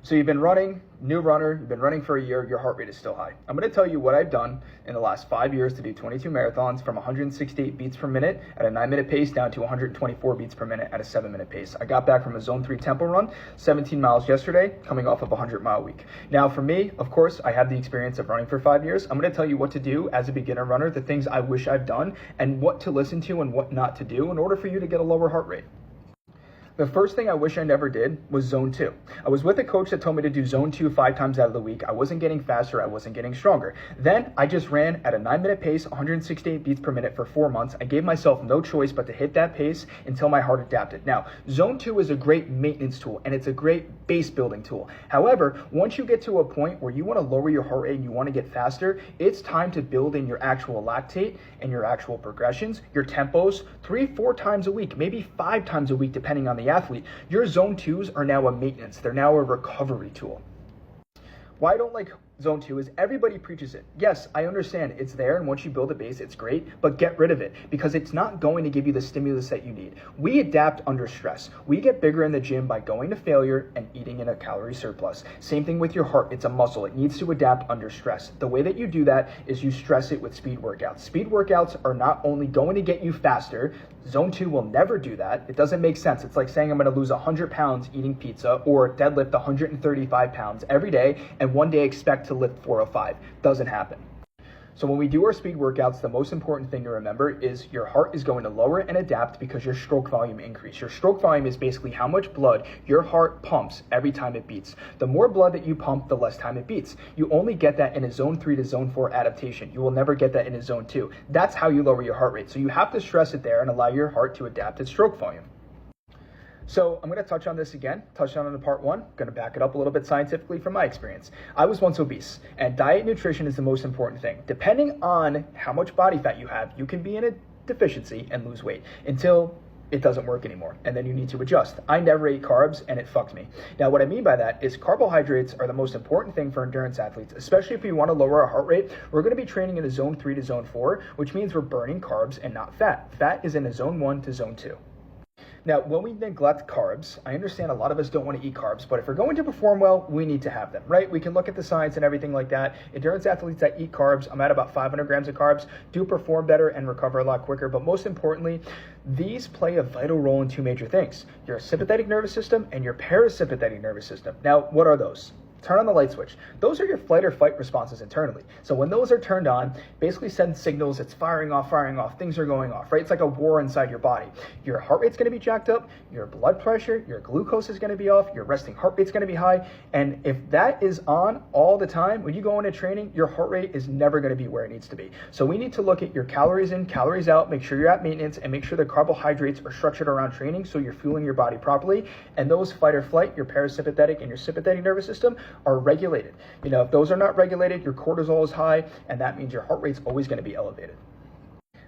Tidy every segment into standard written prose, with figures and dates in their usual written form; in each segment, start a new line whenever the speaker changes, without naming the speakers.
So you've been running, new runner, you've been running for a year, your heart rate is still high. I'm going to tell you what I've done in the last 5 years to do 22 marathons from 168 beats per minute at a 9-minute pace down to 124 beats per minute at a 7-minute pace. I got back from a zone 3 tempo run, 17 miles yesterday, coming off of a 100-mile week. Now for me, of course, I have the experience of running for 5 years. I'm going to tell you what to do as a beginner runner, the things I wish I've done, and what to listen to and what not to do in order for you to get a lower heart rate. The first thing I wish I never did was zone 2. I was with a coach that told me to do zone 2 5 times out of the week. I wasn't getting faster. I wasn't getting stronger. Then I just ran at a 9-minute pace, 168 beats per minute for 4 months. I gave myself no choice but to hit that pace until my heart adapted. Now, zone 2 is a great maintenance tool and it's a great base building tool. However, once you get to a point where you want to lower your heart rate and you want to get faster, it's time to build in your actual lactate and your actual progressions, your tempos 3-4 times a week, maybe 5 times a week, depending on the athlete. Your zone 2s are now a maintenance. They're now a recovery tool. Why I don't like zone 2 is everybody preaches it. Yes, I understand it's there, and once you build a base, it's great, but get rid of it because it's not going to give you the stimulus that you need. We adapt under stress. We get bigger in the gym by going to failure and eating in a calorie surplus. Same thing with your heart. It's a muscle. It needs to adapt under stress. The way that you do that is you stress it with speed workouts. Speed workouts are not only going to get you faster. Zone 2 will never do that. It doesn't make sense. It's like saying I'm going to lose 100 pounds eating pizza or deadlift 135 pounds every day and one day expect to lift 405. Doesn't happen. So when we do our speed workouts, the most important thing to remember is your heart is going to lower and adapt because your stroke volume increase. Your stroke volume is basically how much blood your heart pumps every time it beats. The more blood that you pump, the less time it beats. You only get that in a zone 3 to zone 4 adaptation. You will never get that in a zone 2. That's how you lower your heart rate. So you have to stress it there and allow your heart to adapt its stroke volume. So I'm going to touch on this again, touch on it in part 1, going to back it up a little bit scientifically from my experience. I was once obese, and diet and nutrition is the most important thing. Depending on how much body fat you have, you can be in a deficiency and lose weight until it doesn't work anymore, and then you need to adjust. I never ate carbs, and it fucked me. Now, what I mean by that is carbohydrates are the most important thing for endurance athletes, especially if we want to lower our heart rate. We're going to be training in a zone 3 to zone 4, which means we're burning carbs and not fat. Fat is in a zone 1 to zone 2. Now, when we neglect carbs, I understand a lot of us don't want to eat carbs, but if we're going to perform well, we need to have them, right? We can look at the science and everything like that. Endurance athletes that eat carbs, I'm at about 500 grams of carbs, do perform better and recover a lot quicker. But most importantly, these play a vital role in 2 major things, your sympathetic nervous system and your parasympathetic nervous system. Now, what are those? Turn on the light switch. Those are your flight or fight responses internally. So when those are turned on, basically send signals, it's firing off, things are going off, right? It's like a war inside your body. Your heart rate's gonna be jacked up, your blood pressure, your glucose is gonna be off, your resting heart rate's gonna be high. And if that is on all the time, when you go into training, your heart rate is never gonna be where it needs to be. So we need to look at your calories in, calories out, make sure you're at maintenance, and make sure the carbohydrates are structured around training so you're fueling your body properly. And those fight or flight, your parasympathetic and your sympathetic nervous system, are regulated. You know, if those are not regulated, your cortisol is high, and that means your heart rate's always going to be elevated.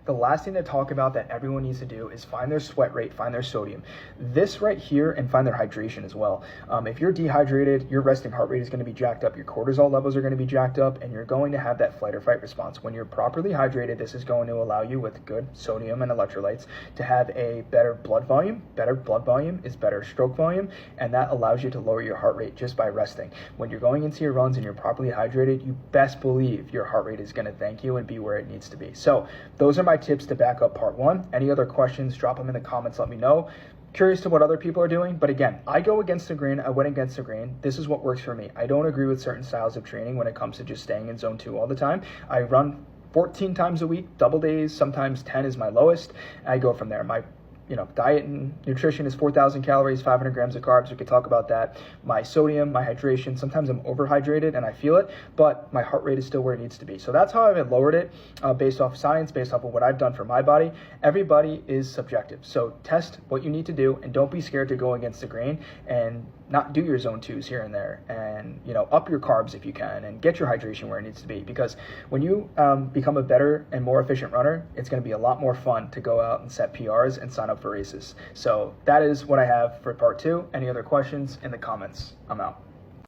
The last thing to talk about that everyone needs to do is find their sweat rate, find their sodium. This right here, and find their hydration as well. If you're dehydrated, your resting heart rate is going to be jacked up, your cortisol levels are going to be jacked up, and you're going to have that flight or fight response. When you're properly hydrated, this is going to allow you with good sodium and electrolytes to have a better blood volume. Better blood volume is better stroke volume, and that allows you to lower your heart rate just by resting. When you're going into your runs and you're properly hydrated, you best believe your heart rate is going to thank you and be where it needs to be. So those are my tips to back up part 1. Any other questions, drop them in the comments, let me know. Curious to what other people are doing, but again, I go against the grain, I went against the grain. This is what works for me. I don't agree with certain styles of training when it comes to just staying in zone 2 all the time. I run 14 times a week, double days, sometimes 10 is my lowest. I go from there. My diet and nutrition is 4,000 calories, 500 grams of carbs. We could talk about that. My sodium, my hydration, sometimes I'm overhydrated and I feel it, but my heart rate is still where it needs to be. So that's how I've lowered it based off science, based off of what I've done for my body. Everybody is subjective. So test what you need to do and don't be scared to go against the grain and not do your zone 2s here and there, and up your carbs if you can, and get your hydration where it needs to be, because when you become a better and more efficient runner, it's going to be a lot more fun to go out and set PRs and sign up for races. So that is what I have for part 2. Any other questions in the comments? I'm out.